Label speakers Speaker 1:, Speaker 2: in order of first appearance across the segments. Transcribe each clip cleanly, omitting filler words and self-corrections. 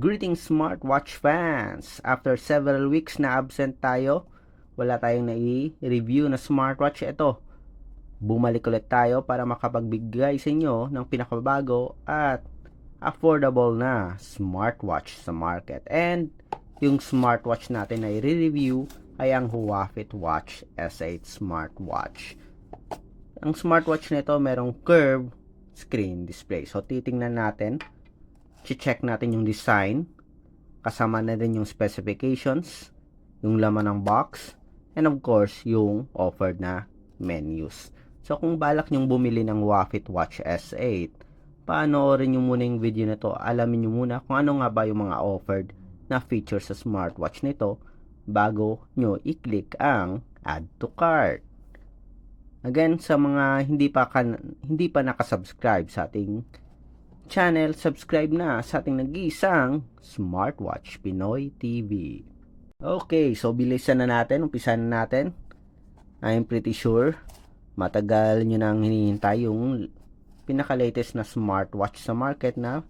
Speaker 1: Greetings smartwatch fans! After several weeks na absent tayo, wala tayong nai-review na smartwatch. Ito, bumalik ulit tayo para makapagbigay sa inyo ng pinakabago at affordable na smartwatch sa market. And yung smartwatch natin na i-review ay ang Huafit Watch S8 smartwatch. Ang smartwatch nito merong curved screen display. So titingnan natin, check natin yung design, kasama na rin yung specifications, yung laman ng box, and of course, yung offered na menus. So kung balak nyong bumili ng Huafit Watch S8, panoorin nyo muna yung video na to. Alamin nyo muna kung ano nga ba yung mga offered na features sa smartwatch nito bago nyo i-click ang add to cart. Again, sa mga hindi pa nakasubscribe sa ating channel, subscribe na sa ating nag-iisang Smartwatch Pinoy TV. Okay, so bilisan na natin, umpisan na natin. I'm pretty sure matagal nyo nang hinihintay yung pinaka-latest na smartwatch sa market na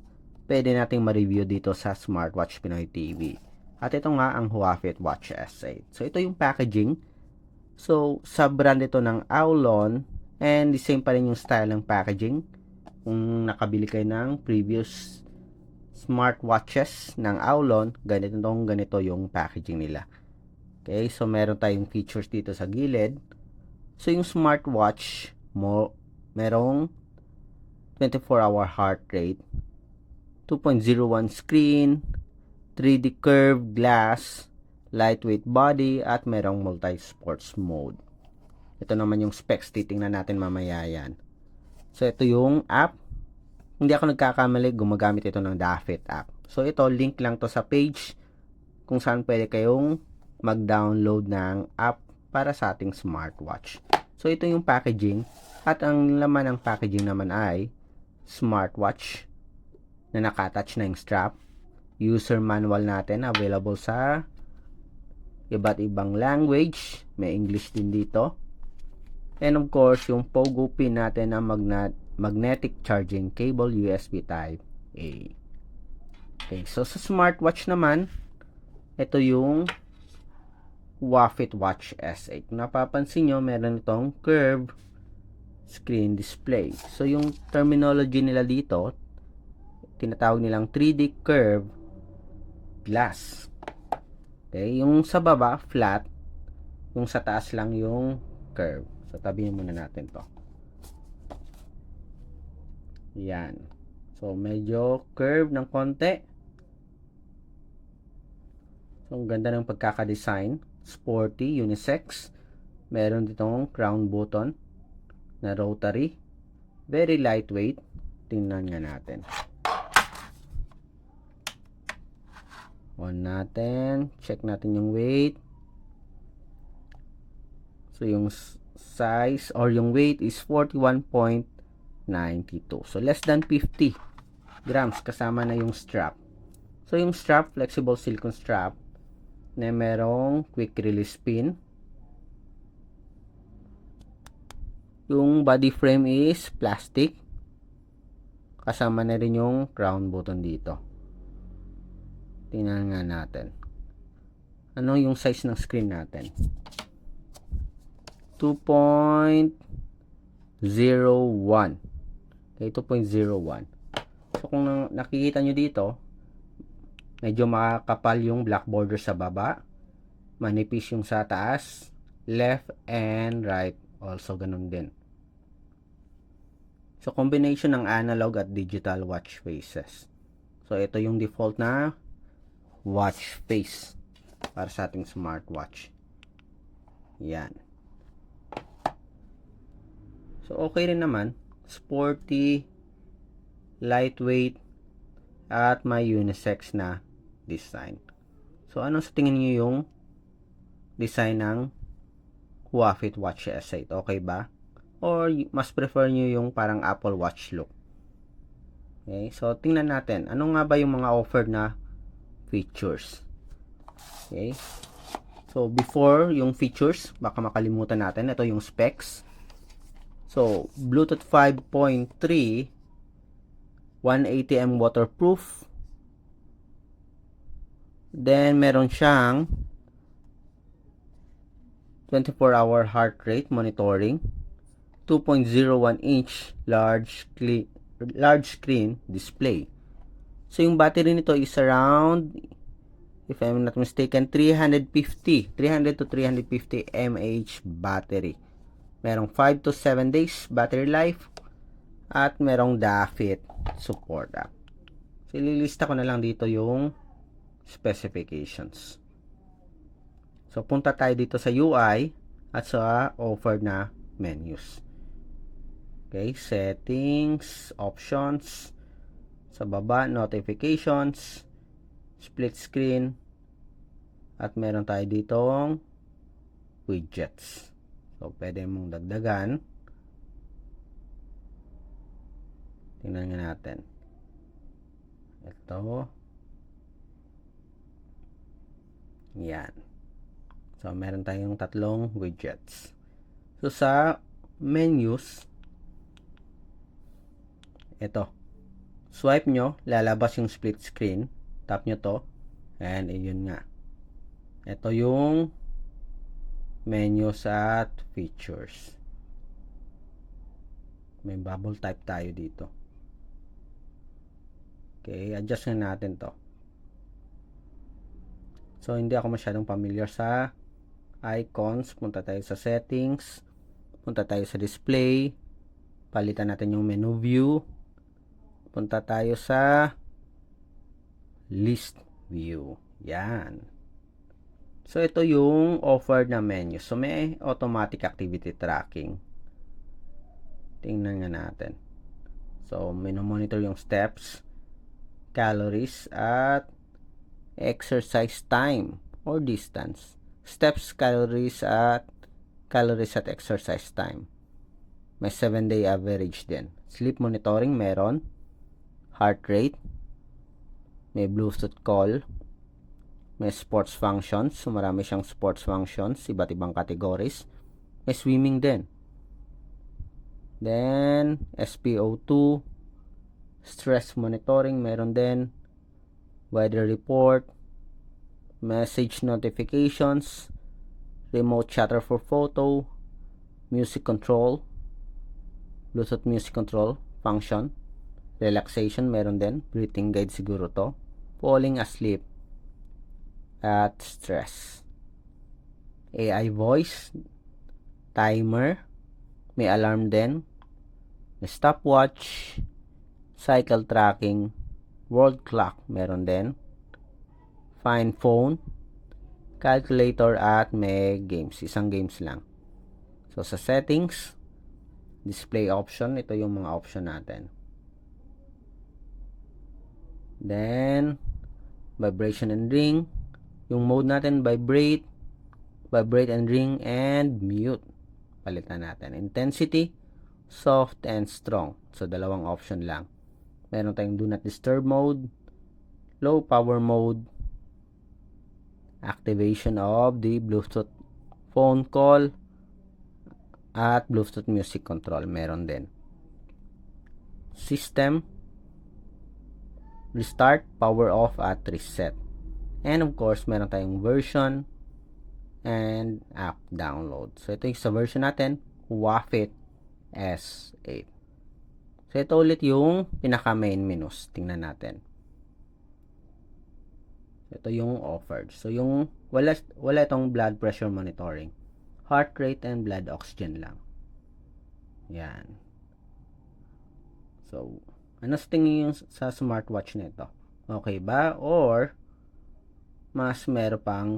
Speaker 1: pwede nating ma-review dito sa Smartwatch Pinoy TV. At ito nga ang Huafit Watch S8. So ito yung packaging. So sa brand ito ng Aulon, and the same pa rin yung style ng packaging. Kung nakabili kayo ng previous smartwatches ng Aulon, ganito yung packaging nila. Okay, so meron tayong features dito sa gilid. So yung smartwatch merong 24-hour heart rate, 2.01 screen, 3D curved glass, lightweight body, at merong multi-sports mode. Ito naman yung specs, titingnan natin mamaya yan. So ito yung app. Hindi ako nagkakamali, gumagamit ito ng Dafit app. So ito, link lang to sa page kung saan pwede kayong mag-download ng app para sa ating smartwatch. So ito yung packaging, at ang laman ng packaging naman ay smartwatch na naka-attach na yung strap. User manual natin, available sa iba't ibang language. May English din dito. And of course, yung Pogo pin natin na magnetic charging cable USB Type-A. Okay, so sa smartwatch naman, ito yung Huafit Watch S8. Napapansin nyo, meron itong curved screen display. So yung terminology nila dito, tinatawag nilang 3D curved glass. Okay, yung sa baba flat, yung sa taas lang yung curve. So tabihin muna natin to. Yan. So medyo curve ng konti. So ang ganda ng pagkaka-design, sporty, unisex. Meron ditong crown button na rotary, very lightweight. Tingnan nga natin. On natin, check natin yung weight. So yung size or yung weight is 41.92. So less than 50 grams, kasama na yung strap. So yung strap, flexible silicone strap na merong quick release pin. Yung body frame is plastic, kasama na rin yung crown button dito. Tingnan nga natin. Ano yung size ng screen natin? 2.01. Okay, 2.01. So kung nakikita nyo dito, medyo makakapal yung black border sa baba. Manipis yung sa taas. Left and right also ganun din. So combination ng analog at digital watch faces. So ito yung default na watch face para sa ating smartwatch. Yan. So okay rin naman, sporty, lightweight, at may unisex na design. So ano sa tingin niyo yung design ng Huafit Watch S8? Okay ba? Or mas prefer niyo yung parang Apple Watch look? Okay, so tingnan natin, ano nga ba yung mga offered na features. Okay. So before yung features, baka makalimutan natin, ito yung specs. So Bluetooth 5.3, 180M waterproof, Then, meron siyang 24-hour heart rate monitoring, 2.01-inch large screen display. So, yung battery nito is around, if I'm not mistaken, 300 to 350 mAh battery. Merong 5 to 7 days battery life at merong DAFIT support app. So, ililista ko na lang dito yung specifications. So, punta tayo dito sa UI at sa offered na menus. Okay, settings, options, sa baba, notifications, split screen, at meron tayo ditong widgets. So, pwede mong dagdagan. Tingnan nga natin. Ito. Yan. So, meron tayong tatlong widgets. So, sa menus, ito. Swipe nyo, lalabas yung split screen. Tap nyo to. And, yun nga. Ito yung menus at features. May bubble type tayo dito. Okay, adjust na natin to. So, hindi ako masyadong familiar sa icons. Punta tayo sa settings. Punta tayo sa display. Palitan natin yung menu view. Punta tayo sa list view. Yan. So, ito yung offered na menu. So, may automatic activity tracking. Tingnan nga natin. So, monitor yung steps, calories, at exercise time or distance. Steps, calories at exercise time. May 7-day average din. Sleep monitoring meron. Heart rate. May Bluetooth call. May sports functions. So, marami siyang sports functions. Iba't ibang categories. May swimming din. Then, SpO2. Stress monitoring meron din. Weather report. Message notifications. Remote chatter for photo. Music control. Bluetooth music control function. Relaxation meron din. Breathing guide siguro to. Falling asleep. At stress. AI voice. Timer. May alarm din. May stopwatch. Cycle tracking. World clock meron din. Find phone. Calculator at may games. Isang games lang. So, sa settings, display option. Ito yung mga option natin. Then, vibration and ring. Yung mode natin, vibrate and ring, and mute. Palitan natin. Intensity, soft and strong. So, dalawang option lang. Meron tayong do not disturb mode, low power mode, activation of the Bluetooth phone call, at Bluetooth music control. Meron din. System, restart, power off, at reset. And of course, meron tayong version and app download. So, ito yung sa version natin, Wafit S8. So, ito ulit yung pinaka main menus. Tingnan natin. Ito yung offered. So, yung wala itong blood pressure monitoring. Heart rate and blood oxygen lang. Yan. So, ano sa tingin yung sa smartwatch nito? Okay ba? Or mas meron pang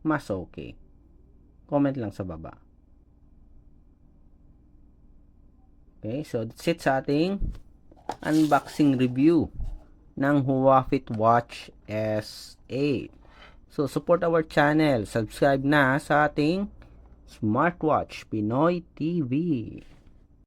Speaker 1: mas okay? Comment lang sa baba. Okay, so that's it sa ating unboxing review ng Wafit Watch S8. So, support our channel. Subscribe na sa ating Smartwatch Pinoy TV.